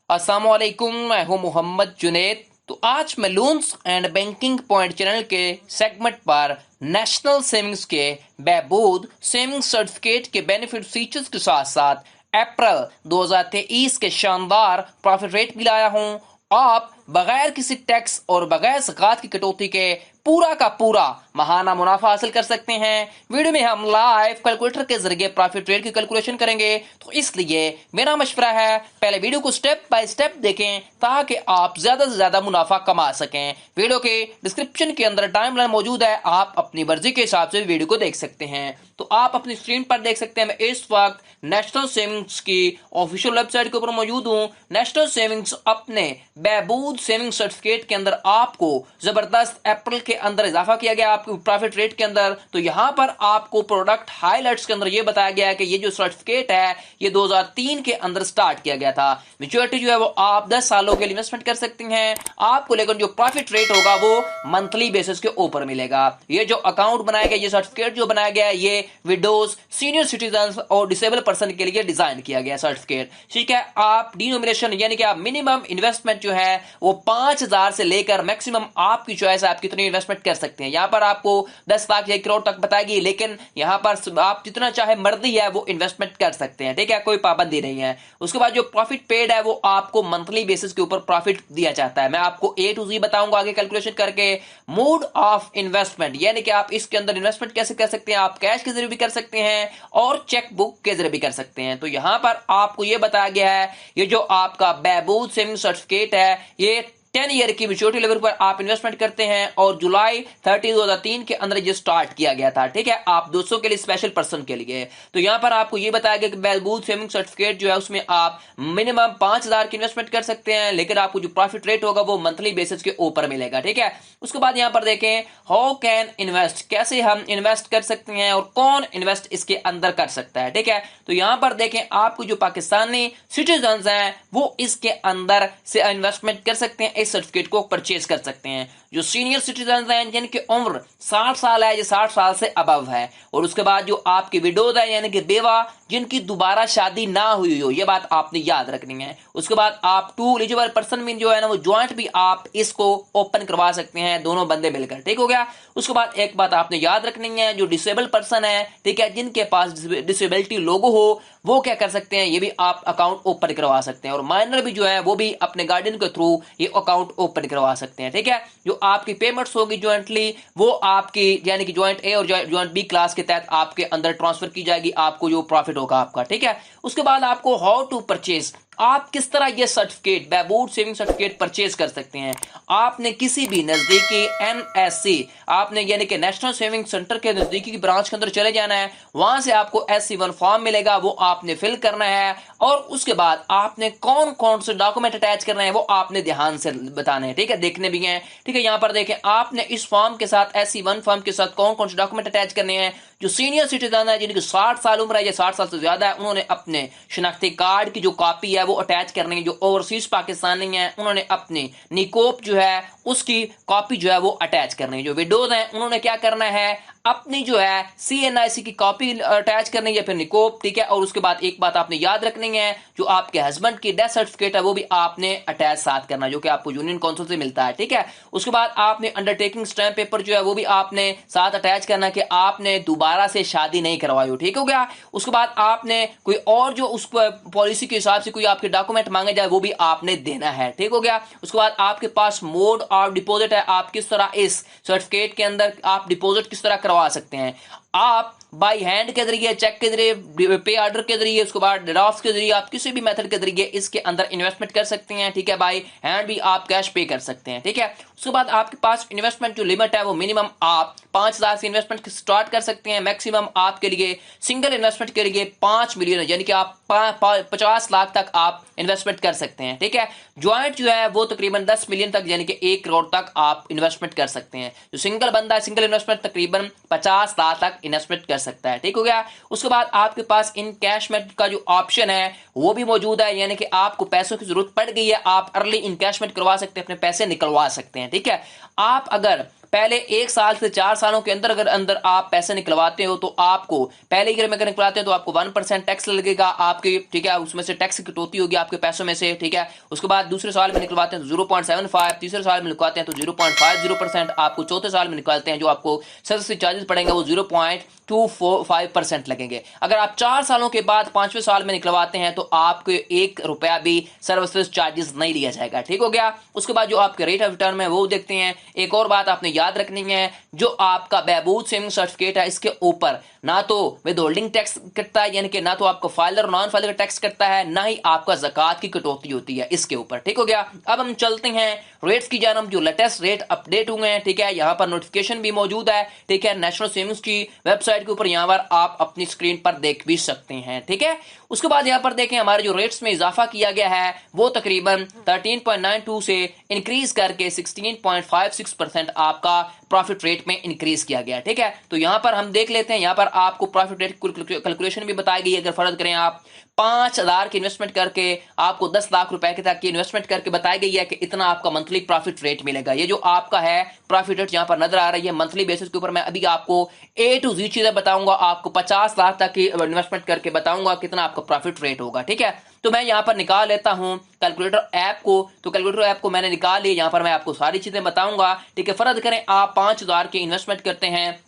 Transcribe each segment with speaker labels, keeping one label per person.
Speaker 1: अस्सलामुअलैकुम, मैं हूं मोहम्मद जुनेद। तो आज मैं loans and banking point channel के सेगमेंट पर नेशनल सेविंग्स के बहबूद सेविंग सर्टिफिकेट के बेनिफिट फीचर्स के साथ साथ अप्रैल 2023 के शानदार प्रॉफिट रेट भी लाया हूं। आप बगैर किसी टैक्स और बगैर ज़कात की कटौती के पूरा का पूरा महाना मुनाफा हासिल कर सकते हैं। वीडियो में हम लाइव कैलकुलेटर के जरिए प्रॉफिट रेट की कैलकुलेशन करेंगे, तो इसलिए मेरा मशवरा है पहले वीडियो को स्टेप बाय स्टेप देखें ताकि आप ज्यादा से ज्यादा मुनाफा कमा सकें। वीडियो के डिस्क्रिप्शन के अंदर टाइमलाइन मौजूद है, आप अपनी मर्जी के हिसाब से वीडियो को देख सकते हैं। तो आप अपनी स्क्रीन पर देख सकते हैं मैं इस वक्त नेशनल सेविंग्स की ऑफिशियल वेबसाइट के ऊपर मौजूद हूं। नेशनल सेविंग्स अपने बहबूद सेविंग सर्टिफिकेट के अंदर आपको जबरदस्त अप्रैल के अंदर इजाफा किया गया आपके प्रॉफिट रेट के अंदर। तो यहां पर आपको प्रोडक्ट हाइलाइट्स के अंदर यह बताया गया है कि ये जो सर्टिफिकेट है ये 2003 के अंदर स्टार्ट किया गया था। मैच्योरिटी जो है वो आप 10 सालों के लिए इन्वेस्टमेंट कर सकते हैं आपको, लेकिन जो प्रॉफिट रेट होगा वो मंथली बेसिस के ऊपर मिलेगा। ये जो अकाउंट बनाया गया, ये सर्टिफिकेट जो बनाया गया है, ये विडोज, सीनियर सिटीजन और डिसेबल पर्सन के लिए डिजाइन किया गया सर्टिफिकेट। ठीक है, आप डिनोमिनेशन यानी कि आप मिनिमम इन्वेस्टमेंट जो है वो 5,000 से लेकर मैक्सिमम आपकी चॉइस है आप कितनी इन्वेस्टमेंट कर सकते हैं। यहां पर आपको 10 लाख या 1 करोड़ तक बताएगी, लेकिन यहां पर आप जितना चाहे मर्जी है वो इन्वेस्टमेंट कर सकते हैं। ठीक है, कोई पाबंदी नहीं है। उसके बाद जो प्रॉफिट पेड है वो आपको मंथली बेसिस के ऊपर प्रॉफिट दिया जाता है। मैं आपको A to Z बताऊंगा आगे कैलकुलेशन करके। मोड ऑफ इन्वेस्टमेंट यानी कि आप इसके अंदर इन्वेस्टमेंट कैसे कर सकते हैं, आप कैश के जरिए भी कर सकते हैं और चेक बुक के जरिए भी कर सकते हैं। तो यहां पर आपको यह बताया गया है ये जो आपका बहबूद सेविंग सर्टिफिकेट है ये 10 ईयर की मैच्योरिटी लेवल पर आप इन्वेस्टमेंट करते हैं और जुलाई 30 2003 के अंदर ये स्टार्ट किया गया था। ठीक है, आप दोस्तों के लिए, स्पेशल पर्सन के लिए। तो यहां पर आपको ये बताया गया कि बहबूद सेविंग सर्टिफिकेट जो है उसमें आप मिनिमम 5,000 की इन्वेस्टमेंट कर सकते हैं, लेकिन आपको जो प्रॉफिट रेट होगा वो मंथली बेसिस के ऊपर मिलेगा। ठीक है, उसके बाद यहां पर देखें हाउ कैन इन्वेस्ट, कैसे हम इन्वेस्ट कर सकते हैं और कौन इन्वेस्ट इसके अंदर कर सकता है। ठीक है, तो यहां पर देखें आपको जो पाकिस्तानी सिटीजन हैं वो इसके अंदर से इन्वेस्टमेंट कर सकते हैं, इस सर्टिफिकेट को परचेज कर सकते हैं। जो सीनियर सिटीजन हैं जिनकी उम्र 60 साल है, ये 60 साल से अबव है, और उसके बाद जो आपकी विडोज है यानी कि बेवा जिनकी दोबारा शादी ना हुई हो, ये बात आपने याद रखनी है। उसके बाद आप 2 एलिजिबल पर्सन भी जो है ना वो ज्वाइंट भी आप इसको ओपन करवा सकते हैं, दोनों बंदे मिलकर। ठीक हो गया। उसके बाद एक बात आपने याद रखनी है, जो डिसेबल पर्सन है, ठीक है, जिनके पास डिसेबिलिटी लोगो हो वो क्या कर सकते हैं, ये भी आप अकाउंट ओपन करवा सकते हैं, और माइनर भी जो है वो भी अपने गार्डियन के थ्रू ये अकाउंट ओपन करवा सकते हैं। ठीक है, जो आपकी पेमेंट्स होगी ज्वाइंटली वो आपकी यानी कि ज्वाइंट ए और ज्वाइंट बी क्लास के तहत आपके अंदर ट्रांसफर की जाएगी, आपको जो प्रॉफिट होगा आपका। ठीक है, उसके बाद आपको हाउ टू परचेज, आप किस तरह ये सर्टिफिकेट बहबूद सेविंग सर्टिफिकेट परचेज कर सकते हैं। आपने किसी भी नजदीकी NSC आपने यानी कि नेशनल सेविंग सेंटर के नजदीकी की ब्रांच के अंदर चले जाना है, वहां से आपको SC1 फॉर्म मिलेगा, वो आपने फिल करना है, और उसके बाद आपने कौन कौन से डॉक्यूमेंट अटैच करना है वो आपने ध्यान से बताने हैं। ठीक है, देखने भी हैं। ठीक है, यहां पर देखें आपने इस फॉर्म के साथ SC1 फॉर्म के साथ कौन कौन से डॉक्यूमेंट अटैच करने हैं। जो सीनियर सिटीजन है जिनकी 60 साल उम्र है या 60 साल से ज्यादा है, उन्होंने अपने शनाख्ती कार्ड की जो कॉपी है वो अटैच करनी है। जो ओवरसीज पाकिस्तानी है उन्होंने अपनी निकोप जो है उसकी कॉपी जो है वो अटैच करनी है। जो विडोज हैं उन्होंने क्या करना है, अपनी जो है CNIC की कॉपी अटैच करनी है या फिर निकोप। ठीक है, और उसके बाद एक बात आपने याद रखनी है, जो आपके हस्बैंड की डेथ सर्टिफिकेट है वो भी आपने अटैच साथ करना है, जो कि आपको यूनियन काउंसिल से मिलता है। ठीक है, उसके बाद आपने अंडरटेकिंग स्टैम्प पेपर जो है वो भी आपने साथ अटैच करना कि आपने दोबारा से शादी नहीं करवाई हो। ठीक हो गया। उसके बाद आपने कोई और जो उस पॉलिसी के हिसाब से कोई आपके डॉक्यूमेंट मांगे जाए वो भी आपने देना है। ठीक हो गया। उसके बाद आपके पास मोड ऑफ डिपॉजिट है, आप किस तरह इस सर्टिफिकेट के अंदर आप डिपॉजिट किस तरह करवा सकते हैं। आप बाई हैंड के जरिए, चेक के जरिए, पे ऑर्डर के जरिए, उसके बाद ड्राफ्ट के जरिए, आप किसी भी मेथड के जरिए इसके अंदर इन्वेस्टमेंट कर सकते हैं। ठीक है, बाई हैंड भी आप कैश पे कर सकते हैं। ठीक है, उसके बाद आपके पास इन्वेस्टमेंट जो लिमिट है वो मिनिमम आप 5,000 से इन्वेस्टमेंट स्टार्ट कर सकते हैं, मैक्सिमम आपके लिए सिंगल इन्वेस्टमेंट के लिए 5 मिलियन यानी कि आप 50 लाख तक आप इन्वेस्टमेंट कर सकते हैं। ठीक है, ज्वाइंट जो है वो तकरीबन 10 मिलियन तक यानी कि 1 करोड़ तक आप इन्वेस्टमेंट कर सकते हैं। जो सिंगल बंदा है सिंगल इन्वेस्टमेंट तकरीबन 50 लाख तक इन्वेस्टमेंट कर सकता है। ठीक हो गया। उसके बाद आपके पास इनकैशमेंट का जो ऑप्शन है वो भी मौजूद है, यानी कि आपको पैसों की जरूरत पड़ गई है, आप अर्ली इनकैशमेंट करवा सकते हैं, अपने पैसे निकलवा सकते हैं। ठीक है, आप अगर पहले 1 साल से 4 सालों के अंदर अगर अंदर आप पैसे निकलवाते हो तो आपको पहले ईयर में अगर निकलवाते हैं तो आपको 1% टैक्स लगेगा आपके, ठीक है, उसमें से टैक्स कटौती होगी आपके पैसों में से, ठीक है। उसके बाद दूसरे साल में निकलवाते हैं तो 0.75, तीसरे साल में निकलवाते हैं तो 0.50%, आपको चौथे साल में निकालते हैं जो आपको सदस्य चार्जेस पड़ेंगे वो 0.25% लगेंगे। अगर आप 4 सालों के बाद 5वें साल में निकलवाते हैं तो आपको 1 रुपया भी सर्विस चार्जेस नहीं लिया जाएगा, ठीक हो गया। उसके बाद जो आपके रेट ऑफ रिटर्न है वो देखते हैं। एक और बात आपने याद रखनी है, जो आपका बहबूद सेविंग सर्टिफिकेट है इसके ऊपर ना तो विद होल्डिंग टैक्स कटता है, यानी कि ना तो आपको फाइलर और नॉन फाइलर का टैक्स कटता है, ना ही आपका ज़कात की कटौती होती है इसके ऊपर, ठीक हो गया। अब हम चलते हैं रेट्स की जानब, जो लेटेस्ट रेट अपडेट हुए हैं, ठीक है। यहाँ पर नोटिफिकेशन भी मौजूद है, ठीक है, नेशनल सेविंग्स की वेबसाइट के ऊपर, यहाँ पर आप अपनी स्क्रीन पर देख भी सकते हैं, ठीक है। उसके बाद यहाँ पर देखें हमारे जो रेट्स में इजाफा किया गया है वो तकरीबन 13.92 से इंक्रीज करके 16.56% आपका प्रॉफिट रेट में इंक्रीज किया गया, ठीक है। तो यहाँ पर हम देख लेते हैं, यहाँ पर आपको प्रॉफिट रेट कैलकुलेशन भी बताई गई है। अगर फर्ज करें आप 5,000 की इन्वेस्टमेंट करके आपको 10 लाख रुपए के तक की इन्वेस्टमेंट करके बताई गई है कि इतना आपका मंथली प्रॉफिट रेट मिलेगा। ये जो आपका है प्रॉफिट रेट यहाँ पर नजर आ रही है मंथली बेसिस के ऊपर, मैं अभी आपको A to Z चीजें बताऊंगा, आपको 50 लाख तक की इन्वेस्टमेंट करके बताऊंगा कितना आपका प्रॉफिट रेट होगा, ठीक है। तो मैं यहाँ पर निकाल लेता हूँ कैलकुलेटर ऐप को, तो कैलकुलेटर ऐप को मैंने निकाल लिया। यहाँ पर मैं आपको सारी चीजें बताऊंगा, ठीक है। फर्ज करें आप 5,000 की इन्वेस्टमेंट करते हैं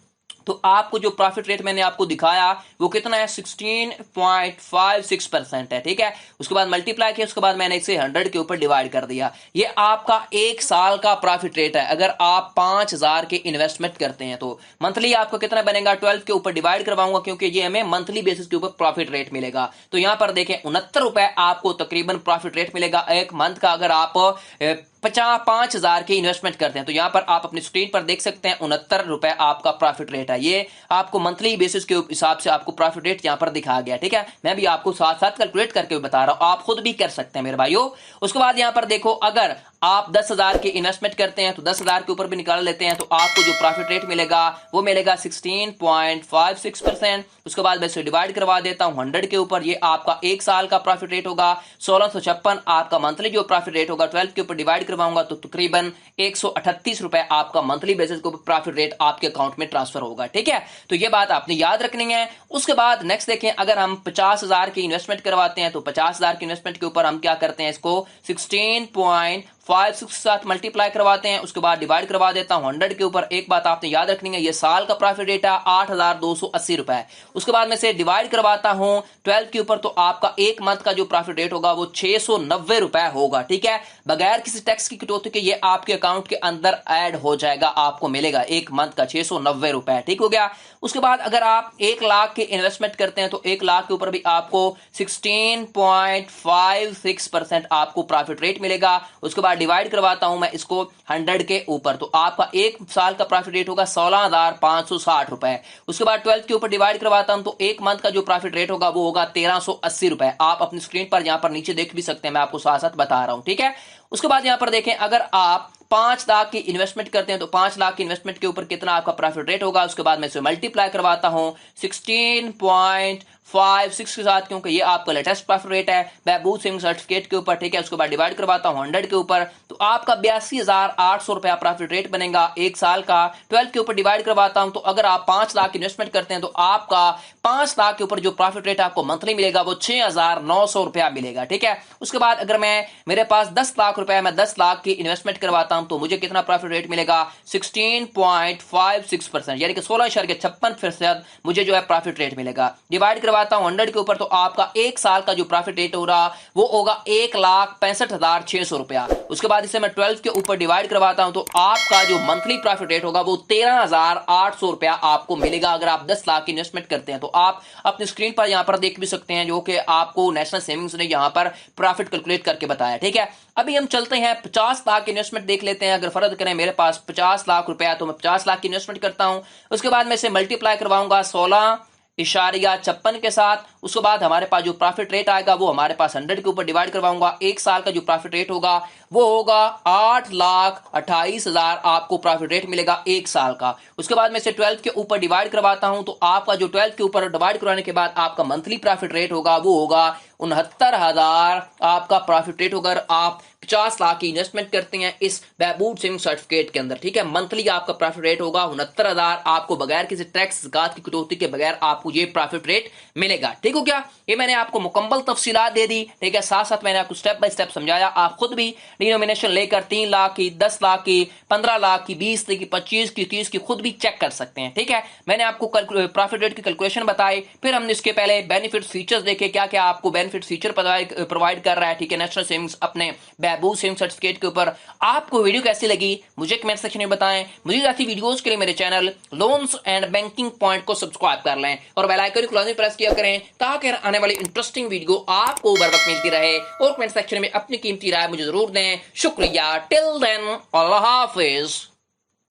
Speaker 1: तो आपको जो प्रॉफिट रेट मैंने आपको दिखाया वो कितना है, 16.56% है, ठीक है। उसके बाद मल्टीप्लाई किया, उसके बाद मैंने इसे 100 के ऊपर डिवाइड कर दिया। ये आपका 1 साल का प्रॉफिट रेट है। अगर आप 5,000 के इन्वेस्टमेंट करते हैं तो मंथली आपको कितना बनेगा, 12 के ऊपर डिवाइड करवाऊंगा क्योंकि ये हमें मंथली बेसिस के ऊपर प्रॉफिट रेट मिलेगा। तो यहां पर देखें 69 रुपए आपको तकरीबन प्रॉफिट रेट मिलेगा एक मंथ का, अगर आप 5,000 की इन्वेस्टमेंट करते हैं। तो यहां पर आप अपनी स्क्रीन पर देख सकते हैं 69 रुपए आपका प्रॉफिट रेट है। ये आपको मंथली बेसिस के हिसाब से आपको प्रॉफिट रेट यहां पर दिखाया गया, ठीक है। मैं भी आपको साथ साथ कैलकुलेट करके बता रहा हूं, आप खुद भी कर सकते हैं मेरे भाइयों। उसके बाद यहां पर देखो, अगर आप 10,000 की इन्वेस्टमेंट करते हैं तो 10,000 के ऊपर भी निकाल लेते हैं तो आपको जो प्रॉफिट रेट मिलेगा वो मिलेगा 16.56%। उसके बाद मैं इसे डिवाइड करवा देता हूं 100 के ऊपर, ये आपका 1 साल का प्रॉफिट रेट होगा। 1656 आपका मंथली जो प्रॉफिट रेट होगा 12 के ऊपर डिवाइड करवाऊंगा तो तकरीबन 138 रुपए आपका मंथली बेसिस के ऊपर प्रॉफिट रेट आपके अकाउंट में ट्रांसफर होगा, ठीक है। तो ये बात आपने याद रखनी है। उसके बाद नेक्स्ट देखें, अगर हम 50,000 की इन्वेस्टमेंट करवाते हैं तो 50,000 की इन्वेस्टमेंट के ऊपर हम क्या करते हैं, इसको 16.56 के साथ मल्टीप्लाई करवाते हैं, उसके बाद डिवाइड करवा देता हूं 100 के ऊपर। एक बात आपने याद रखनी है, ये साल का प्रॉफिट रेट है 8,280 रुपए। उसके बाद में से डिवाइड करवाता हूं 12 के ऊपर, तो आपका एक मंथ का जो प्रॉफिट रेट होगा वो 690 रुपए होगा, ठीक है। बगैर किसी टैक्स की कटौती के ये आपके अकाउंट के अंदर ऐड हो जाएगा, आपको मिलेगा एक मंथ का 690 रुपए, ठीक हो गया। उसके बाद अगर आप 1 लाख की इन्वेस्टमेंट करते हैं तो 1 लाख के ऊपर भी आपको 16.56% आपको प्रॉफिट रेट मिलेगा। उसके बाद डिवाइड करवाता हूं मैं इसको 100 के ऊपर, तो आपका एक साल का प्रॉफिट रेट होगा 16,560 रुपए। उसके बाद 12 के ऊपर डिवाइड करवाता हूं तो एक मंथ का जो प्रॉफिट रेट होगा वो होगा 1,380 रुपए। आप अपनी स्क्रीन पर यहां पर नीचे देख भी सकते हैं, मैं आपको साथ साथ बता रहा हूं, ठीक है। उसके बाद यहां पर देखें, अगर आप 5 लाख की इन्वेस्टमेंट करते हैं तो 5 लाख की इन्वेस्टमेंट के ऊपर कितना आपका प्रॉफिट रेट होगा। उसके बाद मैं इसे मल्टीप्लाई करवाता हूं 16.56 के साथ, क्योंकि ये आपका लेटेस्ट प्रॉफिट रेट है बहबूद सेविंग सर्टिफिकेट के ऊपर, ठीक है। उसके बाद डिवाइड करवाता हूं 100 के ऊपर, तो आपका 82,800 रुपया प्रॉफिट रेट बनेगा एक साल का। 12 के ऊपर डिवाइड करवाता हूं तो अगर आप 5 लाख इन्वेस्टमेंट करते हैं तो आपका 5 लाख के ऊपर जो प्रॉफिट रेट आपको मंथली मिलेगा वो 6,900 रुपया मिलेगा, ठीक है। उसके बाद अगर मेरे पास 10 लाख रुपया, मैं 10 लाख की इन्वेस्टमेंट करवाता हूं तो मुझे कितना प्रॉफिट रेट मिलेगा, 16.56%, यानी कि 16.56% मुझे जो है प्रॉफिट रेट मिलेगा। डिवाइड करवाता हूं 100 के ऊपर, तो आपका एक साल का जो प्रॉफिट रेट हो रहा वो होगा 1,65,600 रुपया। उसके बाद इसे मैं 12 के ऊपर डिवाइड करवाता हूं तो आपका जो मंथली प्रॉफिट रेट होगा वो 13,800 रुपया आपको मिलेगा अगर आप 10 लाख की इन्वेस्टमेंट करते हैं। तो आप अपनी स्क्रीन पर यहां पर देख भी सकते हैं, जो कि आपको नेशनल सेविंग्स ने यहां पर प्रॉफिट कैलकुलेट करके बताया, ठीक है। अभी हम चलते हैं 50 लाख की इन्वेस्टमेंट देख लेते हैं। अगर फर्ज करें मेरे पास 50 लाख रुपया, तो मैं 50 लाख की इन्वेस्टमेंट करता हूं। उसके बाद मैं इसे मल्टीप्लाई करवाऊंगा 16.56 के साथ। उसके बाद हमारे पास जो प्रॉफिट रेट आएगा वो हमारे पास 100 के ऊपर डिवाइड करवाऊंगा। एक साल का जो प्रॉफिट रेट होगा वो होगा 8,28,000 आपको प्रॉफिट रेट मिलेगा एक साल का। उसके बाद मैं इसे 12 के ऊपर डिवाइड करवाता हूं तो आपका जो 12 के ऊपर डिवाइड करवाने के बाद आपका मंथली प्रॉफिट रेट होगा वो होगा 69,000 आपका प्रॉफिट रेट होगा। अगर आप 50 लाख की इन्वेस्टमेंट करते हैं इस बहबूद सेविंग सर्टिफिकेट के अंदर, ठीक है, मंथली आपका प्रॉफिट रेट होगा 69,000। आपको बगैर किसी टैक्स ज़कात की कटौती के बगैर आपको ये प्रॉफिट रेट मिलेगा। ठीक हो क्या? ये मैंने आपको मुकम्मल तफसीलात दे दी, ठीक है, साथ साथ मैंने आपको स्टेप बाय स्टेप समझाया। आप खुद भी डिनोमिनेशन लेकर 3 लाख की, 10 लाख की, 15 लाख की, 20 की, 25 की, 30 की खुद भी चेक कर सकते हैं। ठीक है, मैंने आपको प्रॉफिट रेट की कैलकुलेशन बताई, फिर हमने इसके पहले बेनिफिट फीचर्स देखे, क्या क्या आपको बेनिफिट फीचर प्रोवाइड कर रहा है, ठीक है, नेशनल सेविंग्स अपने बहबूद सेविंग सर्टिफिकेट के ऊपर। आपको वीडियो कैसी लगी मुझे कमेंट सेक्शन में बताएं। मुझे ऐसी वीडियोस के लिए मेरे channel loans and banking point को सब्सक्राइब कर लें और बेल आइकन को लाजमी प्रेस किया करें ताकि आने वाली इंटरेस्टिंग वीडियो आपको बर वक्त मिलती रहे। और कमेंट सेक्शन में अपनी कीमती राय मुझे जरूर दें। शुक्रिया। टिल देन, अल्लाह हाफिज।